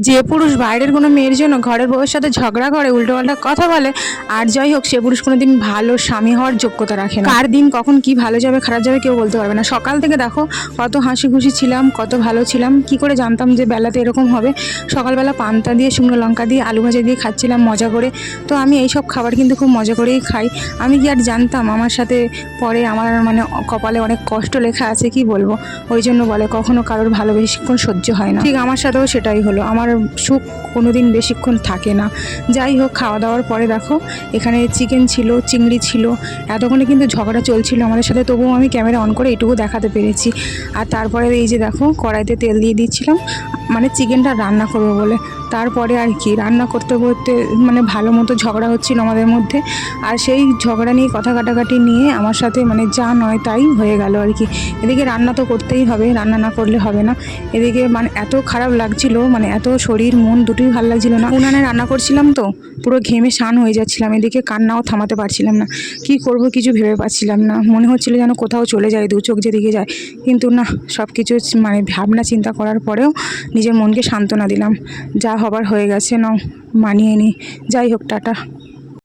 যে পুরুষ বাইরের কোনো মেয়ের জন্য ঘরের বউয়ের সাথে ঝগড়া করে, উল্টোপাল্টা কথা বলে, আর যাই হোক, সে পুরুষ কোনোদিন ভালো স্বামী হওয়ার যোগ্যতা রাখে না। কার দিন কখন কি ভালো যাবে খারাপ যাবে কেউ বলতে পারবে না। সকাল থেকে দেখো কত হাসি খুশি ছিলাম, কত ভালো ছিলাম। কি করে জানতাম যে বেলাতে এরকম হবে। সকালবেলা পান্তা দিয়ে, শুকনো লঙ্কা দিয়ে, আলু ভাজা দিয়ে খাচ্ছিলাম মজা করে। তো আমি এইসব খাবার কিন্তু খুব মজা করেই খাই। আমি কি আর জানতাম আমার সাথে পরে আমার মানে কপালে অনেক কষ্ট লেখা আছে, কি বলবো। ওই জন্য বলে কখনো কারোর ভালো বেশিক্ষণ সহ্য হয় না। ঠিক আমার সাথেও সেটাই হলো। আমার সুখ কোনোদিন বেশিক্ষণ থাকে না। যাই হোক, খাওয়া দাওয়ার পরে দেখো এখানে চিকেন ছিল, চিংড়ি ছিল। এতক্ষণে কিন্তু ঝগড়া চলছিল আমাদের সাথে, তবুও আমি ক্যামেরা অন করে এটুকু দেখাতে পেরেছি। আর তারপরে এই যে দেখো কড়াইতে তেল দিয়ে দিচ্ছিলাম, মানে চিকেনটা রান্না করবো বলে। তারপরে আর কি রান্না করতে করতে মানে ভালো মতো ঝগড়া হচ্ছিল আমাদের মধ্যে। আর সেই ঝগড়া নিয়ে কথা কাটাকাটি নিয়ে আমার সাথে মানে যা নয় তাই হয়ে গেল আর কি। এদিকে রান্না তো করতেই হবে, রান্না না করলে হবে না। এদিকে মানে এত খারাপ লাগছিল, মানে এত শরীর মন দুটোই ভালো লাগছিল না। উনানে রান্না করছিলাম তো পুরো ঘেমে স্নান হয়ে যাচ্ছিলাম। এদিকে কান্নাও থামাতে পারছিলাম না। কি করব কিছু ভেবে পাচ্ছিলাম না। মনে হচ্ছিল যেন কোথাও চলে যায়, দু চোখ যেদিকে যায়। কিন্তু না, সব কিছু মানে ভাবনা চিন্তা করার পরেও নিজের মনকে সান্ত্বনা দিলাম। যা হবার হয়ে গেছে, নাও মানিয়ে নি। যাই হোক, টাটা।